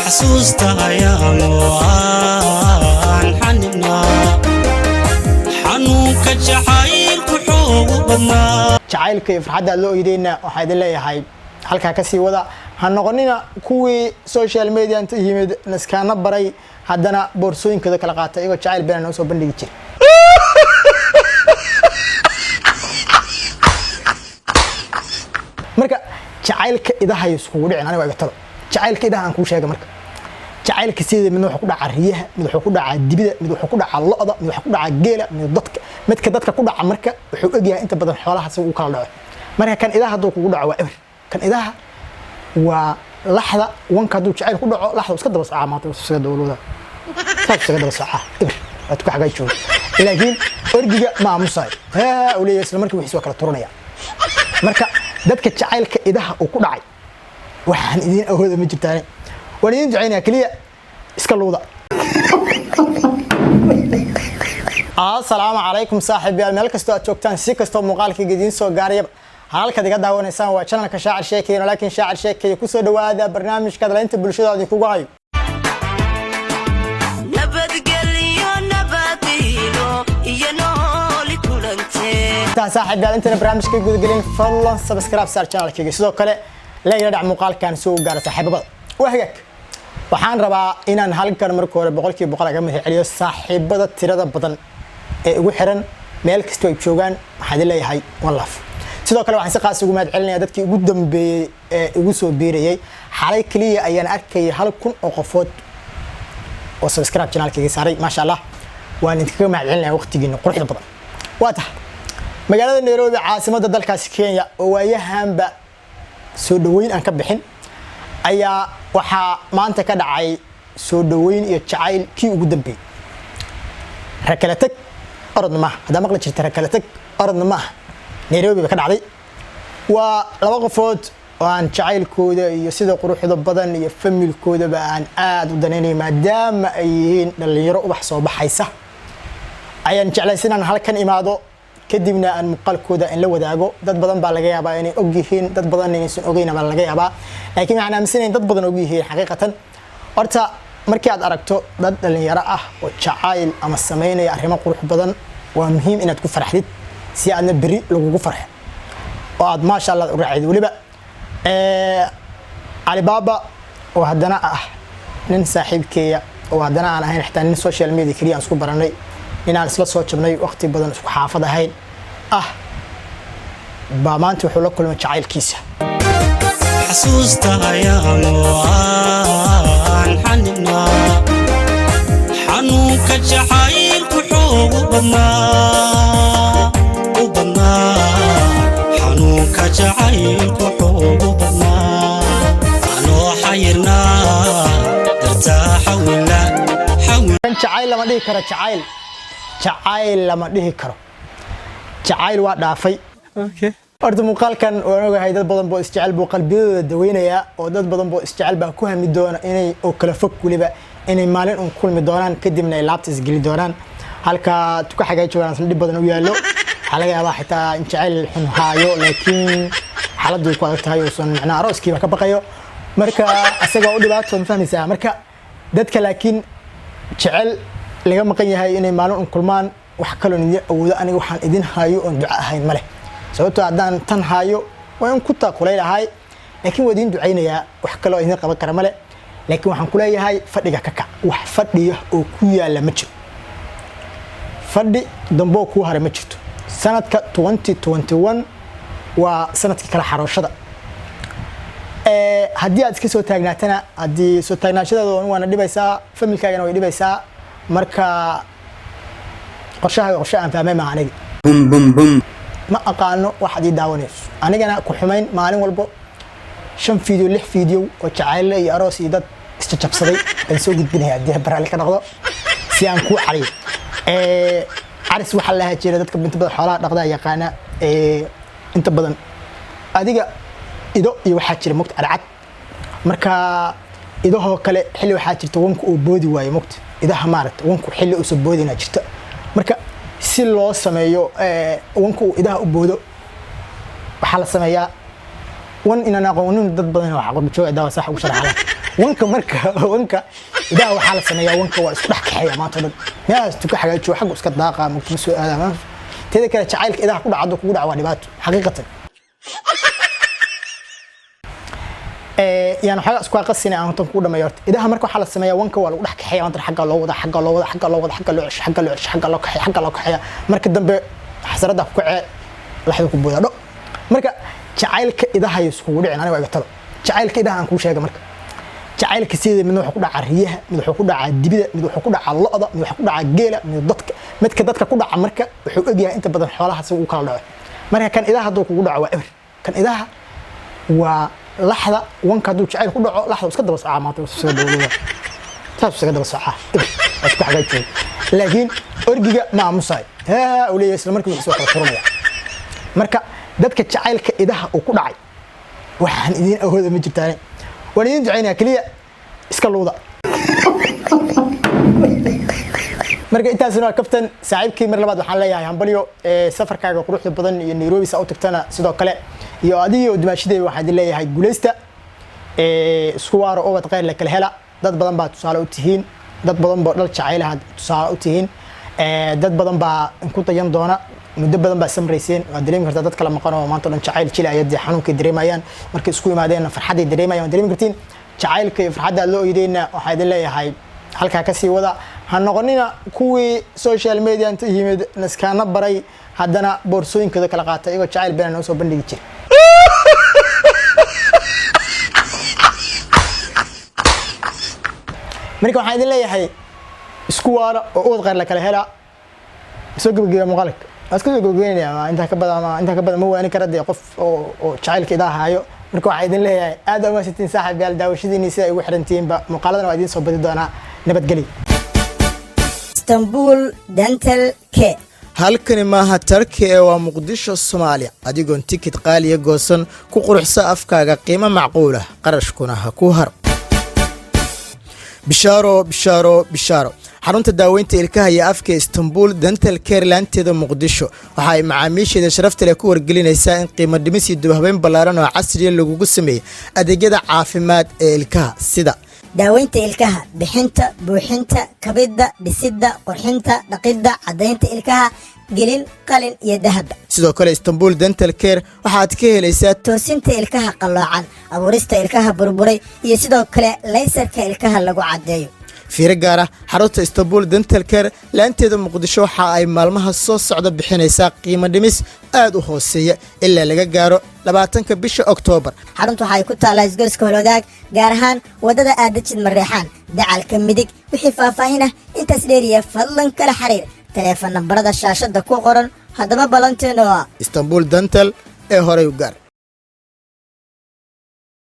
حسوستا يا موان حننا حنوك جحايل كحوب بدنا jacaylka iyo farxadda loo iideena waxa idin leeyahay halka ka sii wada ha noqonina kuwii social media inta yimid naskaana baray haddana boorsooyinkooda kala qaatay iyaga jacayl been noo soo bandhigi jiray marka jacaylka idaha isku dhicin aniga iga talo jacaylka idaha aan ku sheegay marka jacaylka sidii mid wuxuu ku dhaca riyaha mid wuxuu ku dhaca dibida mid wuxuu ku dhaca lo'da mid wuxuu ku dhaca geela midka dadka ku dhaca marka wuxuu ogyahay inta badan xoolaha si uu kala dhaco marka kan idaha haduu kugu dhaco waa eber kan idaha waa laxda wanka haduu jacayl ku dhaco laxda iska daba socaa maanta iska dawlada iska daba socaa eber waad ku xagay joogo laakiin orgiga ma amusay uu leeyahay isla markii wixii kala turanaya marka dadka jacaylka idaha uu ku dhacay waxaan idin awoodo ma jirtaan ولين جعينا كلية اسكالوضة السلام عليكم صاحبي الملك استو اتوقتان سيكستو مقالك جديد سو قاريب هالك دي قد ونسان وشانك شاعر شيكي ولكن شاعر شيكي كسو دوا هذا برنامج كذا انت بالشدة دي كوغاي نبات قليو نباتينو ينو لكولنتي تا صاحبي انت برنامج كي قد قلين فالله سبسكرايب سار شانل كي سو كله لا يدع مقال كان سو قار صاحبي بض وهيك waxaan rabaa inaan halkan markii hore boqolkiiba boqol aga mid celiyo saaxiibada tirada badan ee ugu xiran meel kasta ay joogaan waxaan leeyahay wallaf sidoo kale waxaan si qaas ugu mahad celinayaa dadkii ugu dambeeyay ee ugu soo biirayay xalay kaliya ayaan arkay 1,000 oo qofood oo subscribe channelkayga saaray ma sha Allah waan idinkaga mahad celinayaa waqtigiina quruxda badan waata magaalada Nairobi caasimadda dalkaasi Kenya oo waayahanba soo dhaweyn aan ka bixin ayaa waxa maanta ka dhacay soo dhaweyn iyo jacayl kii ugu dambeeyay rakala tag orodna ma hada maqla jirta rakala tag orodna ma Nairobi ka dhacday waa laba qofood oo aan jacaylkooda iyo sida quruxda badan iyo familkooda ba aan aad u daneynay maadaama ay yihiin dhalinyaro ubax soo baxaysa ayaan jeclaysanaan halkan imaado kadibna aan muqaalkooda in la wadaago dad badan baa laga yaabaa inay og yihiin dad badan inaysan ogeyn baa laga yaabaa laakiin waxaan aaminsanahay dad badan og yihiin xaqiiqatan horta markii aad aragto dad dhalinyaro ah oo jacayl ama sameynaya arrimo qurux badan waa muhiim inaad ku farxdid si aadna bari lagugu farxo oo aad ma sha Allah u raacid waliba Alibaba oo haddana ah nin saaxiibkeeya oo haddana aan ahayn xitaa nin social media kaliya aan isku baranay inaan isla soo jabnay waqti badan isku xaafad ahayn baa maanta wuxuu la kulmay jacaylkiisa حسوستا يا موان حننا حنوك جحايل كحوب بدنا وبدنا حنوك جحايل كحوب بدنا أنا حيرنا ارتاح ولا حول jacayl lama dhihi karo jacayl lama dhihi karo jacayl waa dhaafay horta muuqaalkan waan ogahay dad badan boo isjecel buu qalbiyadooda daweynaya oo dad badan boo isjecel baa ku hami doona inay oo kala fog waliba inay maalin un kulmi doonaan kadibna ay laabta isgeli doonaan halka tuka xagay joogaan dib badan u yaalo waxa laga yaabaa xitaa in jacayl xun haayo laakiin xaaladdu ku adag tahay oo san macnaa arooskiiba ka baqayo marka asaga u dhibaato ma fahmaysaa marka dadka laakiin jecel laga maqan yahay inay maalin un kulmaan wax kale oo awoodo aniga waxaan idin haayo oo duco ahayn male sababtoo haddaan tan haayo waan ku taakulaynahay laakiin waa idin ducaynayaa wax kale oo idin qaban kara male laakiin waxaan ku leeyahay fadhiga ka kac wax fadhiya oo ku yaala ma jiro fadhi dambo ku hare ma jirto sanadka 2021 waa sanadkii kala xarooshada haddii aad iska soo taagnaatana haddii soo taagnaashadaada waana dhibaysaa familkaagana way dhibaysaa marka qorshaha aan fahmay ma aniga ma aqaano waxaad ii daawanayso anigana ku xumayn maalin walbo 5 video 6 video oo jacayl iyo aroos iyo dad isjabsaday aan soo gudbinayaa haddii baraali ka noqdo si aan ku cariyo aris waxa la hajeeray dadka inta badan xoolaha dhaqda yaqaana inta badan adiga ido iyo waxa jira muqt arcad marka idahoo kale xilli waxa jirta wanku oo boodi waayo muqt idaha maaragta wanku xilli uu soo boodina jirta marka si loo sameeyo wanku idaha u boodo waxa la sameeyaa wan inaan aqoonin dad badan waxa qurbo joog idaha sax ugu sharaxay wanka marka wanka idaha waxaa la sameeyaa wanka waa isku dhex kaxeeya maanta dhan meelahaas tuka xagaajiyo xagga iska daaqa mugtuma soo aadama teeda kale jacaylka idaha ku dhacdo kugu dhaca waa dhibaato xaqiiqatan يعني حاجة أسقى قصينا عن تنقول ما يرت إذا هم ركوا حال السماء وانك ولا وضح كحية وانت حاجة الله وضح حاجة الله وضح حاجة الله وضح حاجة الله عش حاجة الله عش حاجة الله كحية حاجة الله كحية مركز دم بحسرة ده كوع لحظة كبودا لا مركز جعلك إذا هي سهولة يعني أنا وقتله جعلك إذا أنكو شيء مركز جعلك سيد من حقود عريه من حقود عالدبيدة من حقود على اللقطة من حقود على الجيلة من الضدك متك ضدك كود على مركز وحقودها أنت بدل حوالها سووا كله مركز كان إذا هذا كود عوائر كان إذا لحظة وانك هدو جعيل كله لحظة وسكت بس عامات وسكت دولة سكت بس أتوقع حاجات شيء لكن أرجع مع مصاي ها ولي يسلم مركب يسوي الفرمية مركب دتك جعيل كإذا وكل عي وحن إذين أو هذا مجد تاني ولين جعينا كلية إسكالو ذا مركب أنت سنوا كابتن سعيد كيمر لبعض وحنا ليه يعني بليو سفر كاجو روح بدن نيروبي سأوتك تنا سيدا كلا iyo adiyo dimaashidey waxaad leeyahay guuleysta isku waaro oo wad qeyr la kala hela dad badan baa tusaale u tihiin dad badan baa dhal jacaylaha tusaale u tihiin dad badan baa ku tayan doona muddo badan baa samreyseen waa dareemi kartaa dad kala maqan oo maanta dhan jacayl jilayay xanuunka dareemayaan markay isku yimaadeen farxad ay dareemayaan dareemi kartiin jacaylka iyo farxadda loo iideena waxaad leeyahay halka ka sii wada ha noqonina kuwii social media inta yimid naskaana baray haddana boorsooyinkooda kala qaatay iyagoo jacayl been noo soo bandhigi jiray marka waxaan idin leeyahay isku waara oo uwad qeyr la kala hela soo gabagabay muuqaalka asku soo gabagabeynaya inta ka badan ma waani kara qof oo jacaylka idaa haayo marka waxaan idin leeyahay aad u maasantiin saaxiib yaal daawashadiina sida ay ugu xirantiinba muuqaaladan waa idin soo badi doonaa nabadgelyo Istanbul Dental Care halkani maaha Turkey waa Muqdisho Soomaaliya adigoon ticket qaaliya goosan ku quruxsa afkaaga qiimo macquul ah qarashkuna ha ku har bishaaro xarunta daaweynta ilkaha iyo afka Istanbul Dental Care laanteeda Muqdisho waxa ay macaamiisheeda sharafta leh ku wargelinaysaa in qiimo dhimis iyo dib-u-habeyn ballaaran oo casri ah lagu sameeyo adeegyada caafimaad ee ilkaha sida daaweynta ilkaha bixinta buuxinta kabida dhisidda qurxinta dhaqidda cadaynta ilkaha gelin qalin iyo dahab sidoo kale Istanbul Dental Care waxaad ka helaysaa toosinta ilkaha qaloocan abuurista ilkaha burburay iyo sidoo kale laysarka ilkaha lagu cadeeyo fiiro gaar ah xarunta Istanbul Dental Care laanteeda Muqdisho waxa ay maalmaha soo socda bixinaysaa qiimo dhimis aad u hooseeya ilaa laga gaaro 20ka bisha Oktoobar xaruntu waxay ku taalaa isgoyska Holodaag gaar ahaan wadada aadajid Mareexaan dacalka midig wixii faahfaahin ah intaas dheeriya fadlan kala xiriir telefoon nambarada shaashada ku qoran haddaba balanteeno Istanbul Dental ee hore u gaar